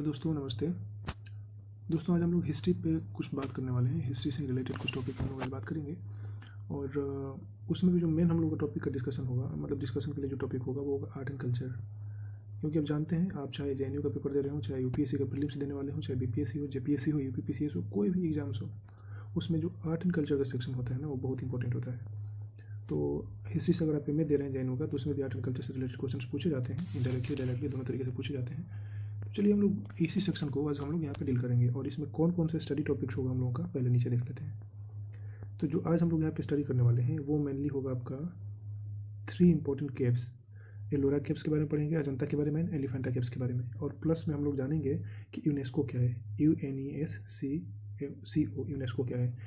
दोस्तों नमस्ते। दोस्तों आज हम लोग हिस्ट्री पे कुछ बात करने वाले हैं। हिस्ट्री से रिलेटेड कुछ टॉपिक हम लोग आज बात करेंगे और उसमें भी जो मेन हम लोग का टॉपिक का डिस्कशन होगा, मतलब डिस्कशन के लिए जो टॉपिक होगा वो होगा आर्ट एंड कल्चर। क्योंकि आप जानते हैं, आप चाहे जेएनयू का पेपर दे रहे हो, चाहे यूपीएससी का प्रीलिम्स देने वाले हो, चाहे बीपीएससी हो, जेपीएससी हो, यूपीपीसीएस हो, कोई भी एग्जाम्स हो, उसमें जो आर्ट एंड कल्चर का सेक्शन होता है ना, वो बहुत इंपॉर्टेंट होता है। तो हिस्ट्री से अगर आप एमए दे रहे हैं जेएनयू का, तो उसमें भी आर्ट एंड कल्चर से रिलेटेड क्वेश्चन पूछे जाते हैं, इनडायरेक्टली डायरेक्टली दोनों तरीके से पूछे जाते हैं। तो चलिए हम लोग इसी सेक्शन को आज हम लोग यहाँ पे डील करेंगे और इसमें कौन कौन से स्टडी टॉपिक्स होगा हम लोगों का पहले नीचे देख लेते हैं। तो जो आज हम लोग यहाँ पे स्टडी करने वाले हैं वो मेनली होगा आपका 3 इंपॉर्टेंट केव्स। एलोरा केव्स के बारे में पढ़ेंगे, अजंता के बारे में, एलिफेंटा केव्स के बारे में, और प्लस में हम लोग जानेंगे कि यूनेस्को क्या है, UNESCO यूनेस्को क्या है।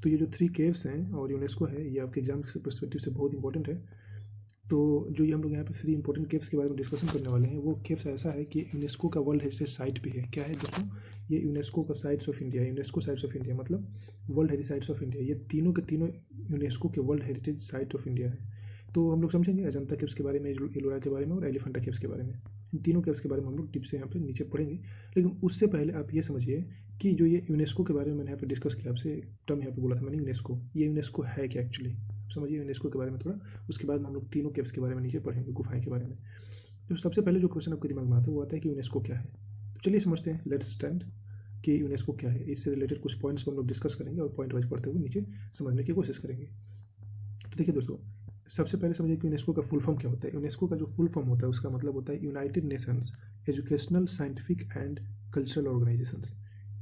तो ये जो 3 केव्स हैं और यूनेस्को है, ये आपके एग्जाम के पर्सपेक्टिव से बहुत इंपॉर्टेंट है। तो जो ये हम लोग यहाँ पे 3 इंपॉर्टेंट केव्स के बारे में डिस्कशन करने वाले हैं, वो केव्स ऐसा है कि यूनेस्को का वर्ल्ड हेरिटेज साइट भी है। क्या है दोस्तों? ये यूनेस्को का साइट्स ऑफ इंडिया है। यूनेस्को साइट्स ऑफ इंडिया मतलब world heritage sites of India. ये तीनों के तीनों यूनेस्को के world heritage site of India है। तो हम लोग समझेंगे अजंता केव्स के बारे में, एलोरा के बारे में और एलिफेंटा केव्स के बारे में। इन तीनों केव्स के बारे में हम लोग टिप से यहाँ पे नीचे पढ़ेंगे। लेकिन उससे पहले आप ये समझिए कि जो ये यूनेस्को के बारे में मैंने यहाँ पे डिस्कस किया, आपसे टर्म यहाँ पे बोला था मैंने यूनेस्को, ये यूनेस्को है क्या एक्चुअली, समझिए यूनेस्को के बारे में थोड़ा। उसके बाद हम लोग तीनों केव्स के बारे में नीचे पढ़ेंगे, गुफाएं के बारे में। तो सबसे पहले जो क्वेश्चन आपके दिमाग में आता है वो आता है कि यूनेस्को क्या है। तो चलिए समझते हैं, लेट्स स्टैंड कि यूनेस्को क्या है। इससे रिलेटेड कुछ पॉइंट्स को हम लोग डिस्कस करेंगे और पॉइंट वाइज पढ़ते हुए नीचे समझने की कोशिश करेंगे। तो देखिए दोस्तों, सबसे पहले समझिए कि यूनेस्को का फुल फॉर्म क्या होता है। यूनेस्को का जो फुल फॉर्म होता है उसका मतलब होता है United Nations Educational, Scientific and cultural organisations.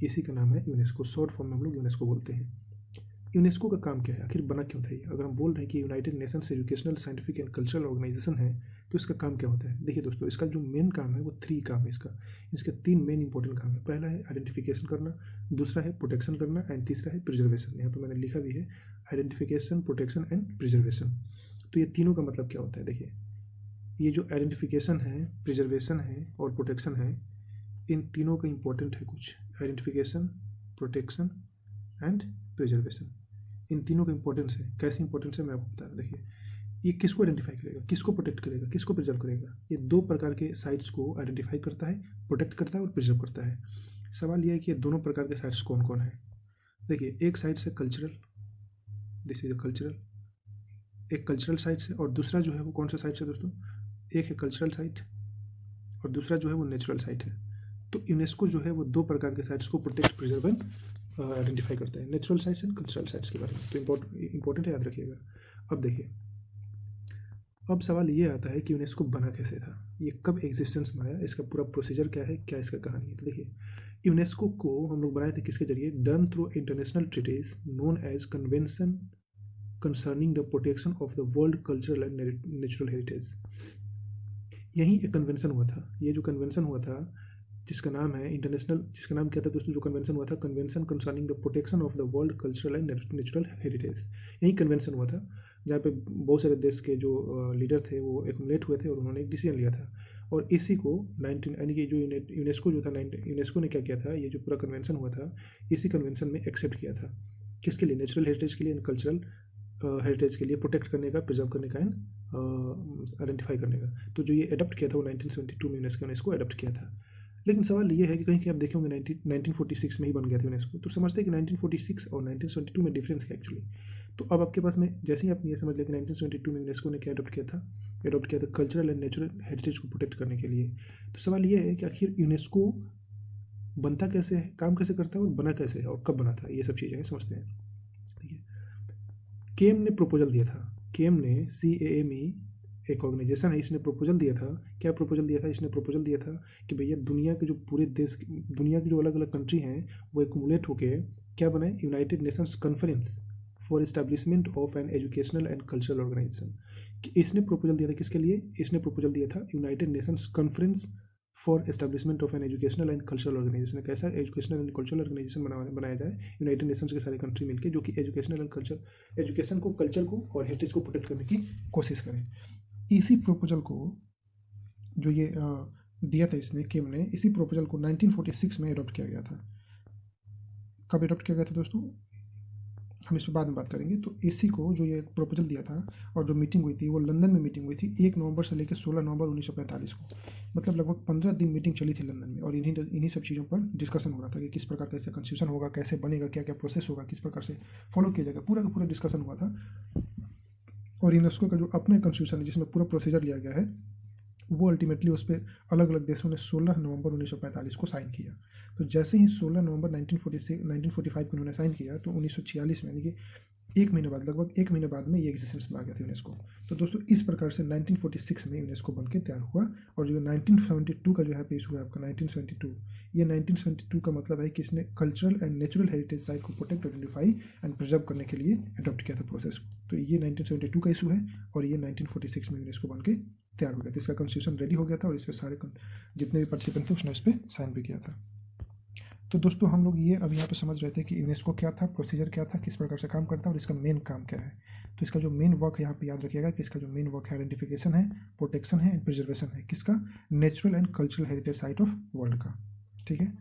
इसी का नाम है यूनेस्को। शॉर्ट फॉर्म में हम लोग यूनेस्को बोलते हैं। यूनेस्को का काम क्या है, आखिर बना क्यों था ये? अगर हम बोल रहे हैं कि United Nations Educational, Scientific and cultural Organization है, तो इसका काम क्या होता है? देखिए दोस्तों, इसका जो मेन काम है वो 3 काम है। इसके 3 मेन इंपॉर्टेंट काम है। पहला है आइडेंटिफिकेशन करना, दूसरा है प्रोटेक्शन करना एंड तीसरा है प्रिजर्वेशन। यहाँ पर मैंने लिखा भी है आइडेंटिफिकेशन, प्रोटेक्शन एंड प्रिजर्वेशन। तो ये तीनों का मतलब क्या होता है? देखिए, ये जो आइडेंटिफिकेशन है, प्रिजर्वेशन है और प्रोटेक्शन है, इन तीनों का इंपॉर्टेंट है कुछ। आइडेंटिफिकेशन, प्रोटेक्शन एंड प्रिजर्वेशन, इन तीनों का इंपॉर्टेंस है। कैसे इंपॉर्टेंस है मैं आपको बता रहा हूँ। देखिए, ये किसको आइडेंटिफाई करेगा, किसको प्रोटेक्ट करेगा, किसको प्रिजर्व करेगा? ये 2 प्रकार के साइट्स को आइडेंटिफाई करता है, प्रोटेक्ट करता है और प्रिजर्व करता है। सवाल यह है कि ये दोनों प्रकार के साइट्स कौन कौन है। देखिए, एक साइड से कल्चरल, दिस इज कल्चरल, एक कल्चरल साइट्स है, और दूसरा जो है वो कौन सा साइट्स है दोस्तों? एक है कल्चरल साइट और दूसरा जो है वो नेचुरल साइट है। तो यूनेस्को जो है वो 2 प्रकार के साइट्स को प्रोटेक्ट, प्रिजर्व एंड आइडेंटिफाई करता है, natural sites and cultural sites के बारे में। तो इंपॉर्टेंट है, याद रखिएगा। अब देखिए, अब सवाल ये आता है कि यूनेस्को बना कैसे था, ये कब एग्जिस्टेंस में आया, इसका पूरा प्रोसीजर क्या है, क्या इसका कहानी है। तो देखिए, यूनेस्को को हम लोग बनाए थे किसके जरिए? Done through international treaties known as convention concerning the protection of the world cultural and natural heritage. यही एक कन्वेंशन हुआ था। ये जो कन्वेंशन हुआ था जिसका नाम है इंटरनेशनल, जिसका नाम क्या था दोस्तों? जो कन्वेंशन हुआ था, convention concerning the protection of the world cultural and natural heritage. यही कन्वेंशन हुआ था जहाँ पे बहुत सारे देश के जो लीडर थे वो एकमुलेट हुए थे और उन्होंने एक डिसीजन लिया था। और इसी को 19 यानी कि जो यूनेस्को जो था, यूनेस्को ने क्या किया था, ये जो पूरा कन्वेंशन हुआ था, इसी कन्वेंशन में एक्सेप्ट किया था। किसके लिए? नेचुरल हेरिटेज के लिए एंड कल्चरल हेरिटेज के लिए, प्रोटेक्ट करने का, प्रिजर्व करने का एंड आइडेंटिफाई करने का। तो जो ये अडॉप्ट किया था वो 1972 में यूनेस्को ने इसको अडॉप्ट किया था। लेकिन सवाल ये है कि कहीं आप देखे होंगे 1946 में ही बन गया था यूनेस्को। तो समझते हैं कि 1946 और 1972 में डिफरेंस क्या एक्चुअली। तो अब आपके पास में जैसे ही आप ये समझ लें कि 1972 में यूनेस्को ने क्या अडॉप्ट किया था कल्चरल एंड नेचुरल हेरिटेज को प्रोटेक्ट करने के लिए। तो सवाल ये है कि आखिर यूनेस्को बनता कैसे है, काम कैसे करता है और बना कैसे है और कब बना था, ये सब चीज़ें समझते हैं। देखिए, केम ने प्रपोजल दिया था। केम ने, CAME एक ऑर्गेनाइजेशन है, इसने प्रपोजल दिया था। क्या प्रपोजल दिया था? इसने प्रपोजल दिया था कि भैया दुनिया के जो पूरे देश, दुनिया की जो अलग अलग कंट्री हैं वो एक्युमुलेट होके क्या बनाए? United Nations conference for establishment of an educational and cultural organization. कि इसने प्रपोजल दिया था किसके लिए? इसने प्रपोजल दिया था United Nations conference for establishment of an educational and cultural organization. कैसा एजुकेशनल एंड कल्चरल ऑर्गेनाइजेशन बनाया जाए यूनाइटेड नेशंस के सारे कंट्री मिलकर, जो कि एजुकेशनल एंड कल्चर, एजुकेशन को, कल्चर को और हेरिटेज को प्रोटेक्ट करने की कोशिश करें। इसी प्रपोजल को जो ये दिया था इसने, केम ने, इसी प्रपोजल को 1946 में अडॉप्ट किया गया था। कब अडॉप्ट किया गया था दोस्तों? हम इस पर बाद में बात करेंगे। तो एसी को जो ये प्रपोजल दिया था और जो मीटिंग हुई थी वो लंदन में मीटिंग हुई थी 1 नवंबर से लेकर 16 नवंबर 1945 को। मतलब लगभग 15 दिन मीटिंग चली थी लंदन में और इन्हीं सब चीज़ों पर डिस्कशन हो रहा था कि किस प्रकार कैसे कॉन्स्टिट्यूशन होगा, कैसे बनेगा, क्या क्या प्रोसेस होगा, किस प्रकार से फॉलो किया जाएगा, पूरा का पूरा डिस्कशन हुआ था। और यूनेस्को का जो अपना कॉन्स्टिट्यूशन है जिसमें पूरा प्रोसीजर लिया गया है, वो अल्टीमेटली उस पर अलग अलग देशों ने 16 नवंबर 1945 को साइन किया। तो जैसे ही 16 नवंबर 1945 को उन्होंने साइन किया तो 1946 में, यानी कि एक महीने बाद, लगभग एक महीने बाद में ये एग्जिस्टेंस में आ गया था यूनेस्को। तो दोस्तों इस प्रकार से 1946 में यूनेस्को बन के तैयार हुआ। और जो 1972 का जो है पेश हुआ आपका 1972, ये 1972 का मतलब है कि इसने cultural and natural heritage site को प्रोटेक्ट, आइडेंटिफाई एंड प्रिजर्व करने के लिए अडॉप्ट किया था प्रोसेस को। तो ये 1972 का इशू है और ये 1946 में यूनेस्को बन के तैयार हो गया था। इसका कॉन्स्टिट्यूशन रेडी हो गया था और इस पर सारे जितने भी पार्टिसिपेंट थे उसने इस पर साइन भी किया था। तो दोस्तों हम लोग ये अब यहाँ पे समझ रहे थे कि यूनेस्को क्या था, प्रोसीजर क्या था, किस प्रकार से काम करता है और इसका मेन काम क्या है। तो इसका जो मेन वर्क है यहाँ पे याद रखिएगा कि इसका जो मेन वर्क है आइडेंटिफिकेशन है, प्रोटेक्शन है एंड प्रिजर्वेशन है। किसका? Natural and cultural heritage site of world का। ठीक है,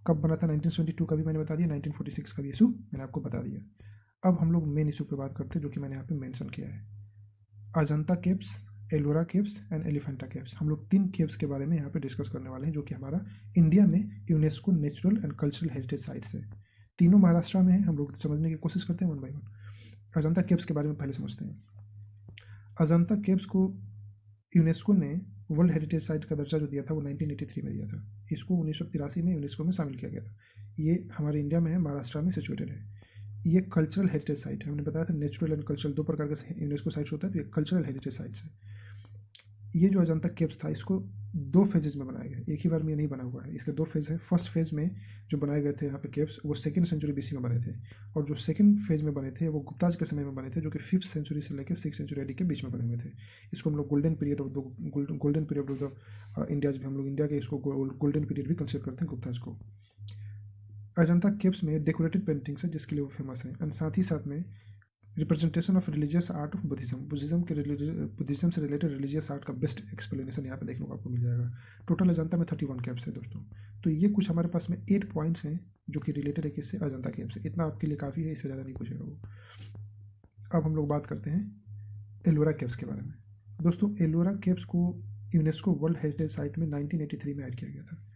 कब बना था? 1972 का भी मैंने बता दिया, 1946 का भी इशू मैंने आपको बता दिया। अब हम लोग मेन इशू पर बात करते हैं जो कि मैंने यहाँ पे मैंशन किया है, Ajanta caves, Ellora caves and Elephanta caves. हम लोग 3 केव्स के बारे में यहाँ पे डिस्कस करने वाले हैं जो कि हमारा इंडिया में UNESCO natural and cultural heritage sites है। तीनों महाराष्ट्र में है। हम लोग समझने की कोशिश करते हैं one by one. Ajanta caves के बारे में पहले समझते हैं। अजंता केव्स को यूनेस्को ने वर्ल्ड हेरिटेज साइट का दर्जा जो दिया था वो 1983 में दिया था। इसको 1983 में यूनेस्को में शामिल किया गया था। ये हमारे इंडिया में है, महाराष्ट्र में सिचुएटेड है। ये कल्चरल हेरिटेज साइट है। हमने बताया था नेचुरल एंड कल्चरल 2 प्रकार के यूनेस्को साइट्स होता है, तो ये कल्चरल हेरिटेज साइट्स है। ये जो अजंता केव्स था इसको 2 फेजेज में बनाया गया, एक ही बार में ये नहीं बना हुआ है, इसके 2 फेज है। फर्स्ट फेज में जो बनाए गए थे यहाँ पे केव्स वो 2nd सेंचुरी बीसी में बने थे, और जो सेकंड फेज में बने थे वो गुप्ताज के समय में बने थे जो कि 5th सेंचुरी से लेकर 6th सेंचुरी एडी के बीच में बने हुए थे। इसको हम लोग golden period of the India, हम लोग इंडिया के इसको गोल्डन पीरियड भी कंसिडर करते हैं गुप्ताज को। अजंता केव्स में डेकोरेटेड पेंटिंग्स है जिसके लिए वो फेमस है, एंड साथ ही साथ में representation of religious art of Buddhism, Buddhism से रिलेटेड रिलीजियस आर्ट का बेस्ट एक्सप्लेनेशन यहाँ पे देखने को आपको मिल जाएगा। टोटल अजंता में 31 केव्स है दोस्तों। तो ये कुछ हमारे पास में 8 पॉइंट्स हैं जो कि रिलेटेड है किससे? अजंता केव्स से। इतना आपके लिए काफ़ी है, इससे ज़्यादा नहीं पूछेगा वो। अब हम लोग बात करते हैं एलोरा केव्स के बारे में। दोस्तों एलोरा केव्स को यूनेस्को वर्ल्ड हेरिटेज साइट में 1983 में ऐड किया गया था।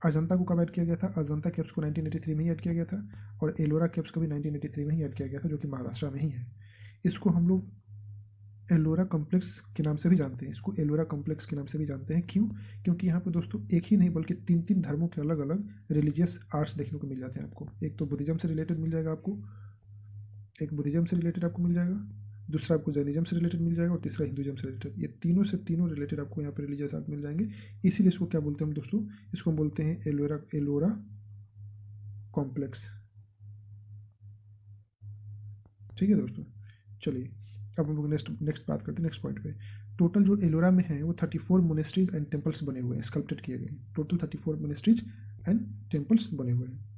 अजंता को कब ऐड किया गया था? अजंता केव्स को 1983 में ही ऐड किया गया था, और एलोरा केव्स को भी 1983 में ही ऐड किया गया था जो कि महाराष्ट्र में ही है। इसको हम लोग एलोरा कॉम्प्लेक्स के नाम से भी जानते हैं। इसको एलोरा कॉम्प्लेक्स के नाम से भी जानते हैं। क्यों? क्योंकि यहाँ पे दोस्तों एक ही नहीं बल्कि 3 धर्मों के अलग अलग रिलीजियस आर्ट्स देखने को मिल जाते हैं आपको। एक तो बुद्धिज्म से रिलेटेड मिल जाएगा आपको, एक बुद्धिज्म से रिलेटेड आपको मिल जाएगा, दूसरा आपको जैनिज्म से रिलेटेड मिल जाएगा, और तीसरा हिंदुइज्म से रिलेटेड। ये तीनों से तीनों रिलेटेड आपको यहाँ पे रिलीजियस आर्ट मिल जाएंगे। इसीलिए इसको क्या बोलते हैं हम दोस्तों? इसको हम बोलते हैं एलोरा कॉम्प्लेक्स। ठीक है दोस्तों, चलिए अब हम लोग नेक्स्ट बात करते हैं नेक्स्ट पॉइंट पे। टोटल जो एलोरा में है वो 34 मोनेस्ट्रीज एंड टेम्पल्स बने हुए हैं, स्कल्प्टेड किए गए। टोटल 34 मोनेस्ट्रीज एंड टेम्पल्स बने हुए हैं।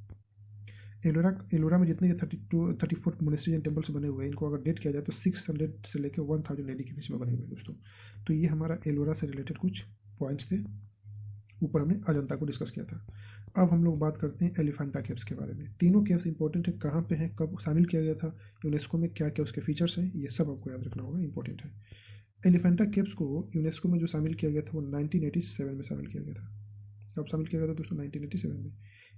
एलोरा में जितने 34 मोनेस्ट्रीज एंड टेम्पल्स बने हुए हैं, इनको अगर डेट किया जाए तो 600 से लेकर 1000 एडी के बीच में बने हुए हैं दोस्तों। तो ये हमारा एलोरा से रिलेटेड कुछ पॉइंट्स थे। ऊपर हमने अजंता को डिस्कस किया था। अब हम लोग बात करते हैं एलिफेंटा केव्स के बारे में। तीनों केव्स इंपॉर्टेंट है, कहाँ पे हैं, कब शामिल किया गया था यूनेस्को में, क्या क्या उसके फीचर्स हैं, ये सब आपको याद रखना होगा, इंपॉर्टेंट है। एलिफेंटा केव्स को यूनेस्को में जो शामिल किया गया था वो 1987 में शामिल किया गया था। कब शामिल किया गया था दोस्तों? 1987 में।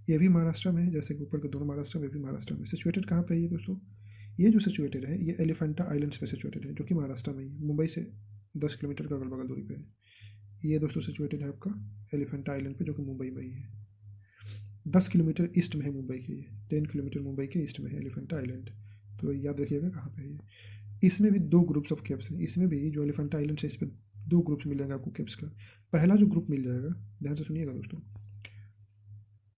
ये भी महाराष्ट्र में है, जैसे कि ऊपर के दोनों महाराष्ट्र में भी महाराष्ट्र में। सिचुएटेड कहाँ पे है ये दोस्तों? ये जो सिचुएटेड है ये एलिफेंटा आइलैंड्स पे सिचुएटेड है जो कि महाराष्ट्र में ही है, मुंबई से 10 किलोमीटर का अगल बगल दूरी पे है। ये दोस्तों सिचुएटेड है आपका एलिफेंटा आइलैंड पे जो कि मुंबई में ही है। 10 किलोमीटर ईस्ट में है मुंबई के, ये 10 किलोमीटर मुंबई के ईस्ट में है एलिफेंटा आइलैंड। तो याद रखिएगा कहाँ पे है ये। इसमें भी 2 ग्रुप्स ऑफ केव्स हैं। इसमें भी जो एलिफेंटा आइलैंड है इस पर 2 ग्रुप्स मिलेंगे आपको केव्स का। पहला जो ग्रुप मिल जाएगा, ध्यान से सुनिएगा दोस्तों,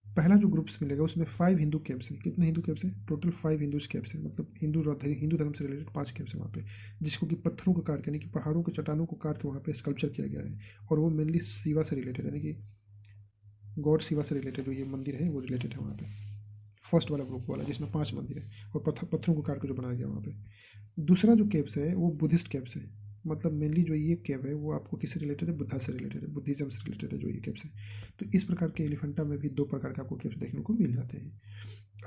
पहला जो ग्रुप्स मिलेगा उसमें 5 हिंदू केव्स हैं। कितने हिंदू केव्स हैं? टोटल 5 हिंदू केव्स हैं, मतलब हिंदू धर्म से रिलेटेड 5 केव्स हैं वहाँ पे, जिसको कि पत्थरों को काट के, यानी कि पहाड़ों के चट्टानों को काट के वहाँ पे स्कल्पचर किया गया है। और वो मेनली शिवा से रिलेटेड, यानी कि गॉड शिवा से रिलेटेड जो ये मंदिर है वो रिलेटेड है वहाँ पे। फर्स्ट वाला ग्रुप वाला जिसमें 5 मंदिर है और पत्थरों को काट के जो बनाया गया वहाँ पे। दूसरा जो केव्स है वो बुद्धिस्ट केव्स है। मतलब मेनली जो ये केव है वो आपको किससे रिलेटेड है, बुद्धा से रिलेटेड है, बुद्धिज्म से रिलेटेड है जो ये केव्स है। तो इस प्रकार के एलिफेंटा में भी दो प्रकार के आपको केव्स देखने को मिल जाते हैं।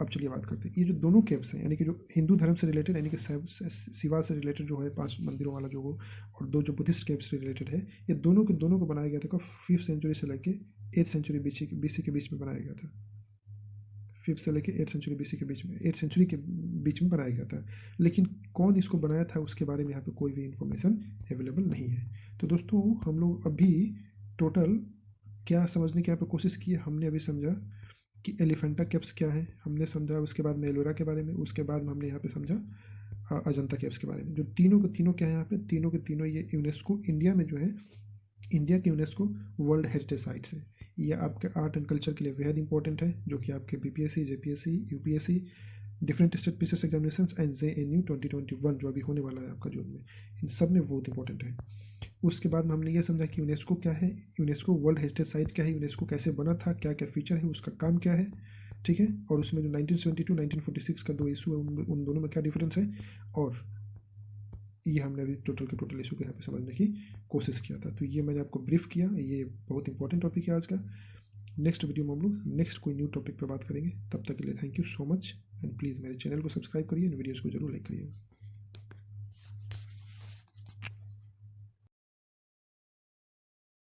अब चलिए बात करते हैं, ये जो दोनों केव्स हैं यानी कि जो हिंदू धर्म से रिलेटेड यानी कि शिवा से रिलेटेड जो है 5 मंदिरों वाला जो वो, और दो जो बुद्धिस्ट केव्स से रिलेटेड है, ये दोनों के दोनों को बनाया गया था 5th सेंचुरी से लेके 8th सेंचुरी बीसी के बीच में बनाया गया था। 5th से लेके 8th सेंचुरी बीसी के बीच में, 8th सेंचुरी के बीच में बनाया गया था। लेकिन कौन इसको बनाया था उसके बारे में यहाँ पे कोई भी इंफॉर्मेशन अवेलेबल नहीं है। तो दोस्तों हम लोग अभी टोटल क्या समझने की यहाँ पे कोशिश की है, हमने अभी समझा कि एलिफेंटा केव्स क्या है, हमने समझा उसके बाद में एलोरा के बारे में, उसके बाद में हमने यहाँ पे समझा अजंता केव्स के बारे में। जो तीनों के तीनों क्या है यहाँ पे, तीनों के तीनों ये यूनेस्को इंडिया में जो है, इंडिया के यूनेस्को वर्ल्ड हेरिटेज साइट्स है। ये आपके आर्ट एंड कल्चर के लिए बेहद इंपॉर्टेंट है, जो कि आपके BPSC, JPSC, UPSC, different state PCS examination and JNU 2021 जो अभी होने वाला है आपका जून में, इन सब में बहुत इंपॉर्टेंट है। उसके बाद में हमने ये समझा कि यूनेस्को क्या है, यूनेस्को वर्ल्ड हेरिटेज साइट क्या है, यूनेस्को कैसे बना था, क्या क्या फीचर है, उसका काम क्या है, ठीक है। और उसमें जो 1972 1946 का दो इशू है उन दोनों में क्या डिफरेंस है, और ये हमने अभी टोटल के टोटल इशू को यहाँ पे समझने की कोशिश किया था। तो ये मैंने आपको ब्रीफ किया, ये बहुत इंपॉर्टेंट टॉपिक है आज का। नेक्स्ट वीडियो में हम लोग नेक्स्ट कोई न्यू टॉपिक पर बात करेंगे। तब तक के लिए thank you so much, and please मेरे चैनल को सब्सक्राइब करिए, वीडियोज़ को जरूर लाइक करिएगा।